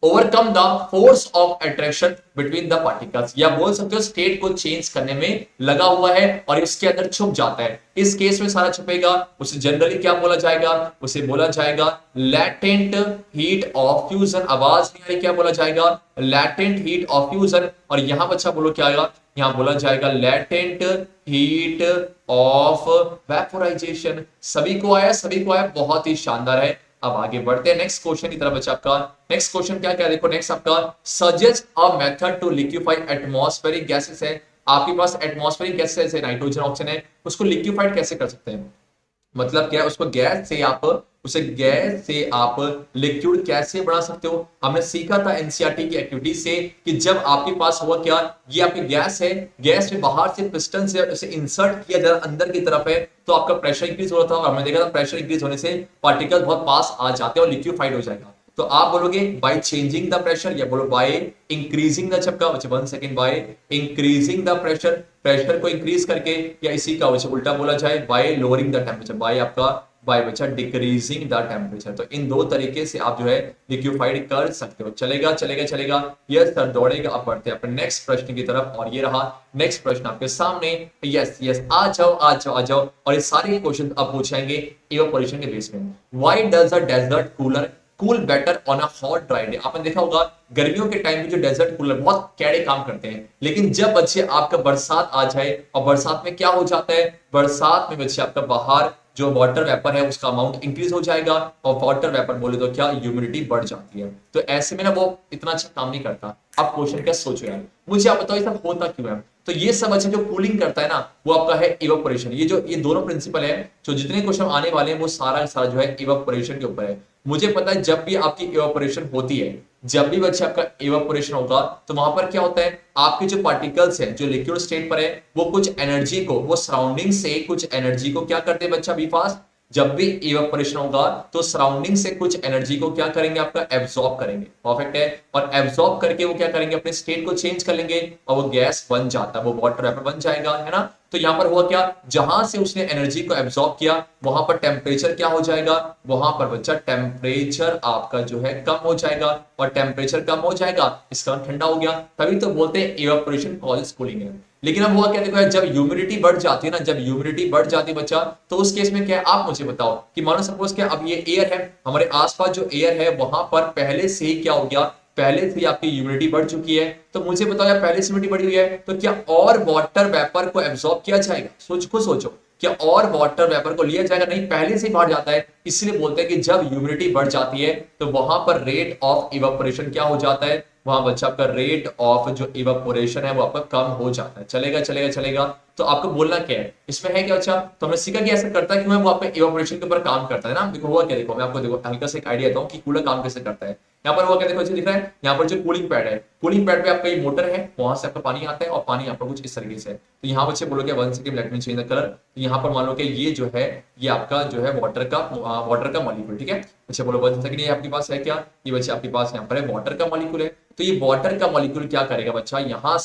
overcome the force of attraction between the particles, या बोल सकते हो स्टेट को चेंज करने में लगा हुआ है और इसके अंदर छुप जाता है। इस केस में सारा छुपेगा, उसे जनरली क्या बोला जाएगा? उसे बोला जाएगा लैटेंट हीट ऑफ फ्यूजन। आवाज नहीं आ रही, क्या बोला जाएगा? Latent heat of fusion. और यहां बच्चा बोलो क्या आएगा? यहां बोला जाएगा लैटेंट हीट ऑफ वेपोराइजेशन। सभी को आया, सभी को आया, बहुत ही शानदार है। अब आगे बढ़ते हैं नेक्स्ट क्वेश्चन की तरफ बच्चा आपका। नेक्स्ट क्वेश्चन क्या क्या देखो, नेक्स्ट आपका suggest a method to liquefy atmospheric gases है। आपके पास एटमॉस्फेरिक गैसेस है, नाइट्रोजन ऑक्सीजन है, उसको लिक्विफाइड कैसे कर सकते हैं? मतलब क्या है, उसको गैस से आप उसे गैस से आप लिक्विड कैसे बना सकते हो? हमने सीखा था एनसीईआरटी की एक्टिविटी से कि जब आपके पास हुआ क्या, ये आपकी गैस है, गैस में बाहर से पिस्टन से उसे इंसर्ट किया जा अंदर की तरफ है, तो आपका प्रेशर इंक्रीज हो रहा था और हमने देखा था प्रेशर इंक्रीज होने से पार्टिकल बहुत पास आ जाते हैं और लिक्विफाइड हो जाएगा। तो आप बोलोगे बाय चेंजिंग द प्रेशर, या बोलो बाय इंक्रीजिंग द चपका, बच्चे 1 second, by increasing the pressure, pressure को इंक्रीज करके, या इसी का बच्चे उल्टा बोला जाए by lowering the temperature, by आपका बाय बच्चा डिक्रीजिंग द टेम्परेचर। तो इन दो तरीके से आप जो है लिक्विफाइड कर सकते हो। चलेगा चलेगा चलेगा, यस सर दौड़ेगा। अब बढ़ते हैं अपने नेक्स्ट प्रश्न की तरफ और ये रहा नेक्स्ट प्रश्न आपके सामने। यस यस, आ जाओ आ जाओ आ जाओ। और ये सारे क्वेश्चन अब पूछेंगे इवेपोरेशन के बेस में। Why does a desert cooler cool better on a hot dry day? आपने देखा होगा गर्मियों के टाइम में जो डेजर्ट कूलर बहुत कैड़े काम करते हैं, लेकिन जब बच्चे आपका बरसात आ जाए, और बरसात में क्या हो जाता है, बरसात में बच्चे आपका बाहर जो वाटर वेपर है उसका अमाउंट इंक्रीज हो जाएगा, और वाटर वेपर बोले तो क्या ह्यूमिडिटी बढ़ जाती है, तो ऐसे में ना वो इतना अच्छा काम नहीं करता। अब क्वेश्चन क्या सोचो यार, मुझे आप बताओ ये सब होता क्यों है? तो ये सब अच्छा जो कूलिंग करता है ना वो आपका है इवेपोरेशन। ये दोनों प्रिंसिपल है, जो जितने क्वेश्चन आने वाले हैं वो सारा सारा जो है इवेपोरेशन के ऊपर है। मुझे पता है जब भी आपकी इवेपोरेशन होती है, जब भी बच्चे आपका इवेपोरेशन होगा तो वहां पर क्या होता है, आपके जो पार्टिकल्स हैं जो लिक्विड स्टेट पर है वो कुछ एनर्जी को, वो सराउंडिंग से कुछ एनर्जी को क्या करते हैं बच्चा बी फास्ट, जब भी इवेपोरेशन होगा तो सराउंडिंग से कुछ एनर्जी को क्या करेंगे आपका एब्सॉर्ब करेंगे। परफेक्ट है। और एब्सॉर्ब करके वो क्या करेंगे अपने स्टेट को चेंज कर लेंगे और वो गैस बन जाता है, वो वाटर वेपर बन जाएगा, है ना। तो यहां पर हुआ क्या, जहां से उसने एनर्जी को एब्सॉर्ब किया वहां पर टेम्परेचर क्या हो जाएगा, वहां पर बच्चा टेम्परेचर आपका जो है कम हो जाएगा, और टेम्परेचर कम हो जाएगा इसका ठंडा हो गया, तभी तो बोलते हैं इवेपोरेशन कॉजेस कूलिंग है। लेकिन अब हुआ क्या, देखो जब ह्यूमिडिटी बढ़ जाती है ना, जब ह्यूमिडिटी बढ़ जाती है बच्चा, तो उस केस में क्या है, आप मुझे बताओ कि मानो सपोज क्या अब ये एयर है, हमारे आसपास जो एयर है वहां पर पहले से ही क्या हो गया, पहले से आपकी ह्यूमिडिटी बढ़ चुकी है। तो मुझे बताओ यार पहले से ह्यूमिडिटी बढ़ी हुई है तो क्या और वाटर वेपर को एब्सॉर्ब किया जाएगा? खुद सोचो, क्या और वाटर वेपर को लिया जाएगा? नहीं, पहले से ही बढ़ जाता है। इसलिए बोलते हैं कि जब ह्यूमिडिटी बढ़ जाती है तो वहां पर रेट ऑफ इवेपोरेशन क्या हो जाता है, वहां बच्चा आपका रेट ऑफ जो इवेपोरेशन है वो आपका कम हो जाता है। चलेगा चलेगा चलेगा। तो आपको बोलना क्या है इसमें है क्या अच्छा, तो हमने सीखा कि ऐसा करता है क्यों है, वो आपका इवेपोरेशन के ऊपर काम करता है ना। देखो हुआ क्या, देखो मैं आपको देखो हल्का से एक आइडिया देता हूं कि कूलर काम कैसे करता है। यहाँ पर हुआ क्या, देखो दिख रहा है, यहाँ पर जो कूलिंग पैड है, कूलिंग पैड पे आपका ये मोटर है, वहां से आपका पानी आता है और पानी यहाँ पर कुछ इस तरीके से है। तो यहाँ बच्चे बोलोगे 1 second let me change the colour. तो यहाँ पर मान लो कि ये जो है ये आपका जो है वाटर का मॉलिक्यूल, ठीक है। अच्छा बोलो 1 सेकंड, ये आपके पास है क्या, ये बच्चे आपके पास यहाँ पर है वाटर का मॉलिक्यूल है। तो ये वाटर का मॉलिक्यूल क्या करेगा बच्चा, यहाँ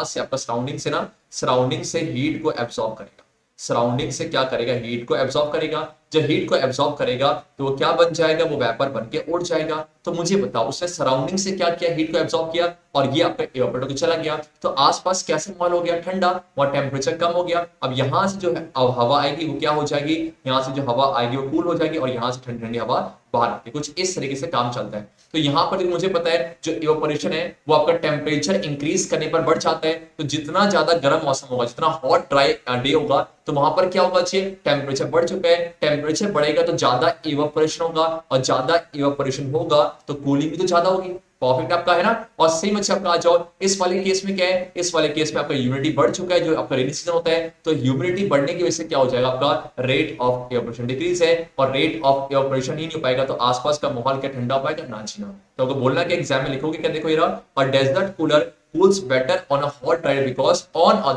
से आपका सराउंडिंग से हीट को एब्सॉर्ब करेगा। सराउंडिंग से क्या करेगा, हीट को एब्सॉर्ब करेगा। जब हीट को एब्जॉर्ब करेगा तो वो क्या बन जाएगा, वो वेपर बन के उड़ जाएगा। तो मुझे बताओ उसने सराउंडिंग से क्या किया, हीट को एब्जॉर्ब किया और ये आपका इवेपोरेटर को चला गया, तो आसपास कैसे माहौल हो गया, ठंडा, और टेम्परेचर कम हो गया। अब यहां से जो है अब हवा आएगी वो क्या हो जाएगी, यहाँ से जो हवा आएगी वो कूल हो जाएगी और यहाँ से ठंडी ठंडी हवा बाहर आती है। कुछ इस तरीके से काम चलता है। तो यहाँ पर मुझे पता है जो इवेपोरेशन है वो आपका टेम्परेचर इंक्रीज करने पर बढ़ जाता है। तो जितना ज्यादा गर्म मौसम होगा, जितना हॉट ड्राई डे होगा, तो वहां पर क्या होगा, टेम्परेचर बढ़ चुका है, टेम्परेचर बढ़ेगा तो ज्यादा इवेपोरेशन होगा और ज्यादा इवेपोरेशन होगा तो कूलिंग भी तो ज्यादा होगी। परफेक्ट आपका है ना। और सेम अच्छा आपका आ जाओ इस वाले केस में क्या है, इस वाले केस में आपका ह्यूमिडिटी बढ़ चुका है, जो आपका रेनी सीजन होता है। तो ह्यूमिडिटी बढ़ने की वजह से क्या हो जाएगा, आपका रेट ऑफ इवेपोरेशन डिक्रीज है और रेट ऑफ इवेपोरेशन ही नहीं हो पाएगा तो आसपास का माहौल क्या ठंडा हो पाएगा, ना जीना। तो आपको बोलना कि एग्जाम में लिखोगे क्या, देखो ये रहा, और desert cooler cools better on a hot dry day because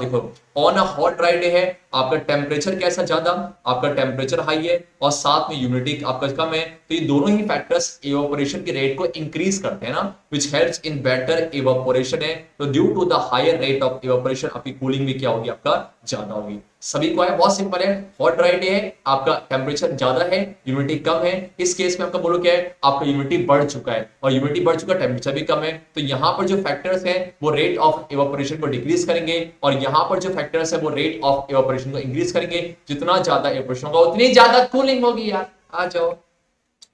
देखो on a hot dry day है आपका टेम्परेचर कैसा ज्यादा, आपका टेम्परेचर हाई है और साथ में ह्यूमिडिटी आपका कम है। तो ये दोनों ही फैक्टर्स इवेपोरेशन के रेट को इंक्रीज करते हैं ना, which helps in better evaporation है। तो due to the higher rate of evaporation आपकी कूलिंग भी क्या होगी, आपका ज्यादा होगी। सभी को है, बहुत सिंपल है। हॉट ड्राई डे है, आपका टेम्परेचर ज्यादा है, ह्यूमिडिटी कम है। इस केस में आपका बोलो क्या है, आपका ह्यूमिडिटी बढ़ चुका है और ह्यूमिडिटी बढ़ चुका है, टेम्परेचर भी कम है। तो यहाँ पर जो फैक्टर्स हैं वो रेट ऑफ इवेपोरेशन को डिक्रीज करेंगे और यहाँ पर जो फैक्टर्स है वो रेट ऑफ इवेपोरेशन को इंक्रीज करेंगे। जितना ज्यादा इवेपोरेशन होगा उतनी ज्यादा कूलिंग होगी यार। आ जाओ।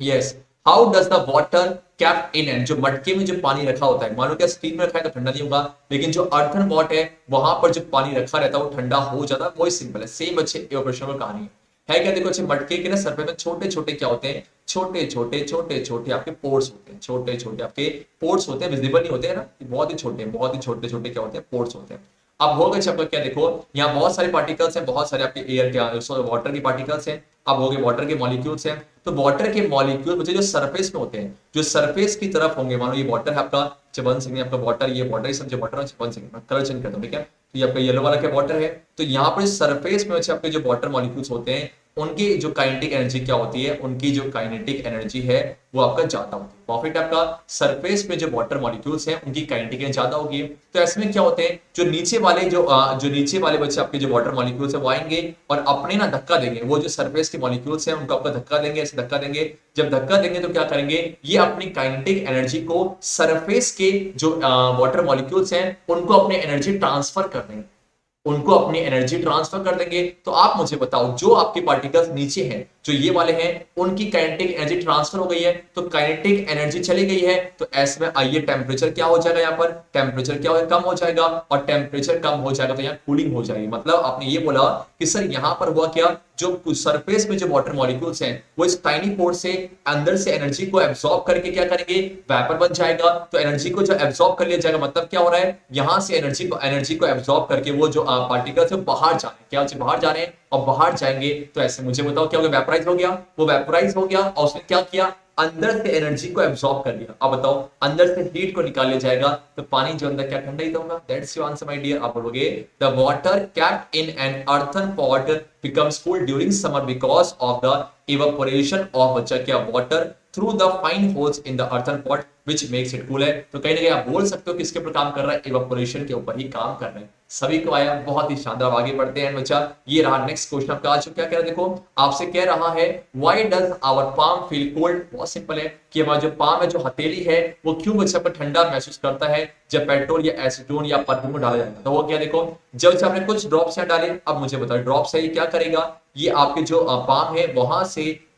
Yes, how does the water kept in and, जो मटके में जो पानी रखा होता है, मान लो क्या स्टीम में रखा है तो ठंडा नहीं होगा, लेकिन जो अर्थन पॉट है वहां पर जो पानी रखा रहता है वो ठंडा हो जाता है। वो सिंपल है, सेम अच्छे इवेपोरेशन की कहानी है क्या। देखो अच्छे मटके के ना सरफेस में छोटे छोटे क्या होते हैं, छोटे छोटे आपके पोर्स होते हैं, छोटे छोटे आपके पोर्स होते हैं, विजिबल नहीं होते हैं ना, बहुत ही छोटे छोटे क्या होते हैं, पोर्स होते हैं। अब होगा आपका क्या, देखो यहाँ बहुत सारे पार्टिकल्स हैं, बहुत सारे आपके एयर के वाटर के पार्टिकल्स हैं। अब हो गए वाटर के मॉलिक्यूल्स हैं। तो वाटर के मॉलिक्यूल जो सरफेस में होते हैं, जो सरफेस की तरफ होंगे, मानो ये वाटर है आपका, 1 सेकंड आपका वाटर, ये वाटर समझे वाटर है, 1 सेकंड कलर चेंज कर दो, ठीक है। तो ये आपका येलो वाला क्या वाटर है। तो यहाँ पर सरफेस में आपके जो वाटर मॉलिक्यूल्स होते हैं उनकी जो काइनेटिक एनर्जी क्या होती है, उनकी जो काइनेटिक एनर्जी है वो आपका ज्यादा होती है। परफेक्ट, आपका सरफेस में जो वाटर मॉलिक्यूल्स हैं उनकी काइनेटिक एनर्जी ज्यादा होगी। तो ऐसे में क्या होते हैं, जो नीचे वाले बच्चे आपके जो वाटर मॉलिक्यूल्स है वो आएंगे और अपने ना धक्का देंगे, वो जो सरफेस के मॉलिक्यूल्स हैं उनको आपका धक्का देंगे, ऐसे धक्का देंगे। जब धक्का देंगे तो क्या करेंगे, ये अपनी काइनेटिक एनर्जी को सरफेस के जो वाटर मॉलिक्यूल्स हैं उनको अपने एनर्जी ट्रांसफर कर देंगे, उनको अपनी एनर्जी ट्रांसफर कर देंगे। तो आप मुझे बताओ जो आपके पार्टिकल्स नीचे हैं, जो ये वाले हैं, उनकी काइनेटिक एनर्जी ट्रांसफर हो गई है, तो काइनेटिक एनर्जी चली गई है। तो ऐसे में आइए टेम्परेचर क्या हो जाएगा, यहाँ पर टेम्परेचर क्या हो, कम हो जाएगा और टेम्परेचर कम हो जाएगा तो यहाँ कूलिंग हो जाएगी। मतलब आपने ये बोला कि सर यहाँ पर हुआ क्या, जो सरफेस में जो वाटर मॉलिक्यूल्स हैं वो इस टाइनी पोर्ट से अंदर से एनर्जी को एब्सॉर्ब करके क्या करेंगे, वेपर बन जाएगा। तो एनर्जी को जो एब्सॉर्ब कर लिया जाएगा, मतलब क्या हो रहा है, यहां से एनर्जी को एब्सॉर्ब करके वो जो पार्टिकल्स है बाहर जा रहे हैं, क्या बाहर जा रहे हैं और बाहर जाएंगे। तो ऐसे मुझे बताओ क्या हो गया, वेपराइज हो गया, वो वेपराइज हो गया और उसने क्या किया, अंदर से एनर्जी को एब्सॉर्ब कर लिया। अब बताओ अंदर से हीट को निकाल लिया जाएगा तो पानी जो अंदर क्या ठंडा ही तो होगा। That's your answer my dear. आप बोलोगे the water kept in an earthen pot becomes cool during summer because of the evaporation of बच्चा क्या water through the fine holes in the earthen pot which makes it cool है। तो कहीं ना कहीं आप बोल सकते हो किसके ऊपर काम कर रहा है, evaporation के ऊपर ही काम कर रहा है। सभी को आया, बहुत ही शानदार। आगे बढ़ते हैं बच्चा, ये रहा नेक्स्ट क्वेश्चन आपका आज क्या कह रहा है, देखो आपसे कह रहा है why does our palm feel cold. बहुत सिंपल है कि हमारा जो पाम है, जो हथेली है, वो क्यों बच्चा पर ठंडा महसूस करता है जब पेट्रोल या एसीटोन या परफ्यूम डाला जाता है। तो वो क्या, देखो जब आपने कुछ ड्रॉप्स यहाँ डाले, अब मुझे बताओ ड्रॉप्स है ये क्या करेगा, ये आपके जो पाम है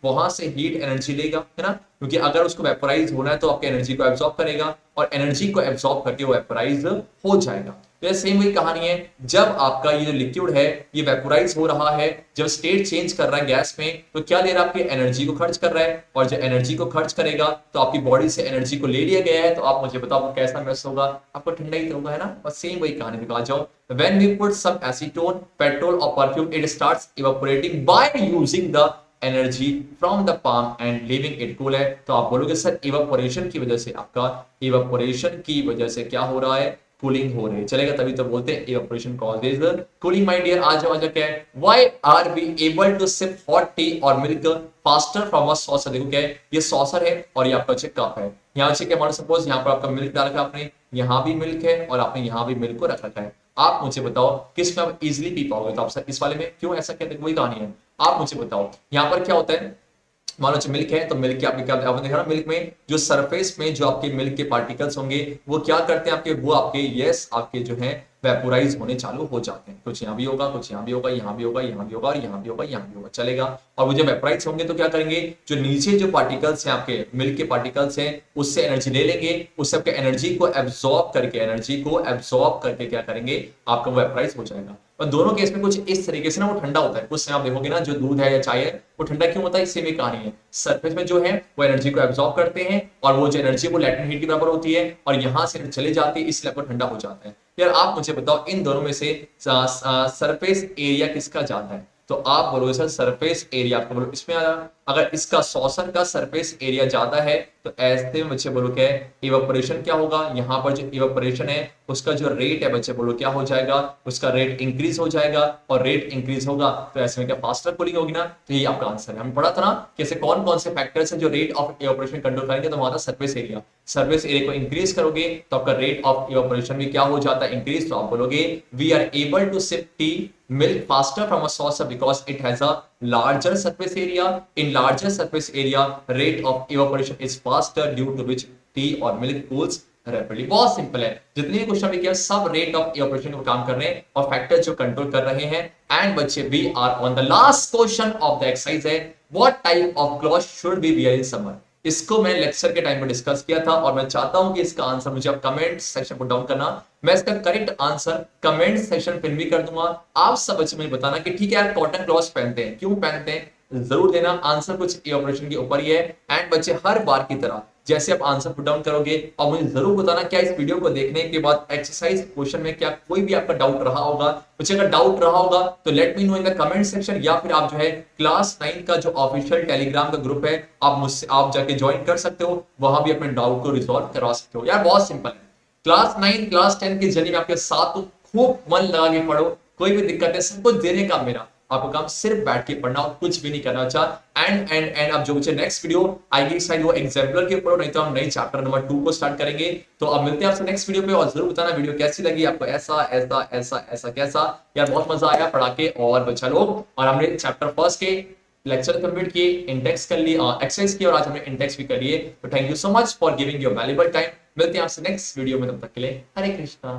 वहां से हीट एनर्जी लेगा, है ना, क्योंकि अगर उसको वेपराइज होना है तो आपकी एनर्जी को एब्सॉर्ब करेगा और एनर्जी को एब्सॉर्ब करके वो वेपराइज हो जाएगा। तो सेम वही कहानी है, जब आपका ये जो लिक्विड है ये वेपोराइज हो रहा है, जब स्टेट चेंज कर रहा है गैस में, तो क्या ले रहा है, आपकी एनर्जी को खर्च कर रहा है और जब एनर्जी को खर्च करेगा तो आपकी बॉडी से एनर्जी को ले लिया गया है। तो आप मुझे बताओ आपको कैसा महसूस होगा, आपको ठंडा ही तो होगा, है ना। और सेम वही कहानी दिखा जाओ, when we put some acetone, petrol और perfume, it starts evaporating by using the energy from the palm and leaving it cool है। तो आप बोलोगे सर इवेपोरेशन की वजह से, आपका इवेपोरेशन की वजह से क्या हो रहा है, कूलिंग हो रही है, चलेगा, तभी तो बोलते हैं evaporation causes cooling. My dear आज क्या है, why are we able to sip hot tea और milk faster from a saucer. देखो क्या है, ये सॉसर है और ये आपका कप है। यहाँ क्या मान सपोज यहाँ पर आपका मिल्क डाल रखा आपने, यहाँ भी मिल्क है और आपने यहाँ भी मिल्क को रख रखा है। आप मुझे बताओ किस में आप इजीली पी पाओगे, तो आप इस वाले में क्यों ऐसा कहते हैं, वही कहानी है। आप मुझे बताओ यहाँ पर क्या होता है, मान लो मिल्क है तो मिल्क के आपने क्या आपने देखा ना, मिल्क में जो सरफेस में जो आपके मिल्क के पार्टिकल्स होंगे वो क्या करते हैं आपके, वो आपके यस आपके जो है वेपोराइज होने चालू हो जाते हैं। कुछ यहाँ भी होगा, कुछ यहाँ भी होगा, यहाँ भी होगा, यहाँ भी होगा और यहाँ भी होगा, यहाँ भी होगा, चलेगा। और वो जब वेपोराइज होंगे तो क्या करेंगे, जो नीचे जो पार्टिकल्स हैं आपके मिल्क के पार्टिकल्स हैं उससे एनर्जी ले लेंगे, उससे आपके एनर्जी को एब्सॉर्ब करके क्या करेंगे, आपका वो वेपोराइज हो जाएगा। और दोनों केस में कुछ इस तरीके से ना वो ठंडा होता है। कुछ आप देखोगे ना जो दूध है या चाय है वो ठंडा क्यों होता है, इससे में कहानी है। सरफेस में जो है वो एनर्जी को एब्सॉर्ब करते हैं और वो जो एनर्जी वो लैटेंट हीट के बराबर होती है और यहां से चले जाती है, इसलिए आपको ठंडा हो जाता है। यार आप मुझे बताओ इन दोनों में से सरफेस एरिया किसका ज्यादा है, तो आप बोलोगे सर सरफेस एरिया, आपको बोलो इसमें अगर इसका सॉसर का सरफेस एरिया ज्यादा है तो ऐसे में बच्चे बोलो क्या है, इवेपोरेशन क्या होगा, यहाँ पर जो इवेपोरेशन है उसका जो रेट है बच्चे बोलो क्या हो जाएगा, उसका रेट इंक्रीज हो जाएगा और रेट इंक्रीज होगा तो ऐसे में क्या फास्टर कूलिंग होगी ना। तो ये आपका आंसर है। हमने पढ़ा था ना कैसे कौन कौन से फैक्टर्स हैं जो रेट ऑफ इवेपोरेशन कंट्रोल करेंगे, तो हमारा सरफेस एरिया, सरफेस एरिया को इंक्रीज करोगे तो आपका रेट ऑफ इवेपोरेशन भी क्या हो जाता है, इंक्रीज। तो आप बोलोगे we are able to sip tea milk faster from a saucer because it has a larger surface area. In larger surface area, rate of evaporation is faster due to which tea or milk cools rapidly. बहुत simple है, जितने भी question भी किया सब rate of evaporation को काम कर रहे हैं और फैक्टर जो कंट्रोल कर रहे हैं। एंड बच्चे we are on the last question of the exercise है, what type of cloth should be wear in summer. इसको मैं लेक्चर के टाइम में डिस्कस किया था और मैं चाहता हूं कि इसका आंसर मुझे आप कमेंट सेक्शन पर डाउन करना, मैं इसका करेक्ट आंसर कमेंट सेक्शन पर भी कर दूंगा। आप सब बच्चे मुझे बताना कि ठीक है यार कॉटन क्लॉथ्स पहनते हैं, क्यों पहनते हैं, जरूर देना। आंसर कुछ इवेपोरेशन के ऊपर ही है। एंड बच्चे हर बार की तरह जैसे आप आंसर पुट डाउन करोगे और मुझे जरूर बताना क्या इस वीडियो को देखने के बाद एक्सरसाइज क्वेश्चन में क्या कोई भी आपका डाउट रहा होगा। कुछ अगर डाउट रहा होगा तो late me know in the comment section, या फिर आप जो है क्लास 9 का जो ऑफिशियल टेलीग्राम का ग्रुप है आप मुझसे आप जाके ज्वाइन कर सकते हो, वहां भी अपने डाउट को रिजॉल्व करवा सकते हो। यार बहुत सिंपल है, क्लास 9 क्लास 10 की जर्नी में आपके साथ तो खूब मन लगा के पढ़ो, कोई भी दिक्कत है सब कुछ देने का मेरा आपको काम सिर्फ बैठ के पढ़ना और कुछ भी नहीं करना। अच्छा एंड अब जो मुझे नेक्स्ट वीडियो आएगी शायद वो एग्जाम्पलर के ऊपर, नहीं तो हम नई चैप्टर नंबर 2 को स्टार्ट करेंगे। तो अब मिलते हैं आपसे नेक्स्ट वीडियो पे और जरूर बताना वीडियो कैसी लगी आपको, ऐसा ऐसा ऐसा ऐसा कैसा। यार बहुत मजा आया पढ़ा के और बच्चा लोग, और हमने चैप्टर फर्स्ट के लेक्चर कंप्लीट किए, इंडेक्स कर लिए, एक्सरसाइज किए और आज हमने इंडेक्स भी कर लिए। तो thank you so much for giving your valuable time. मिलते हैं आपसे नेक्स्ट वीडियो में, तब तक के लिए हरे कृष्णा।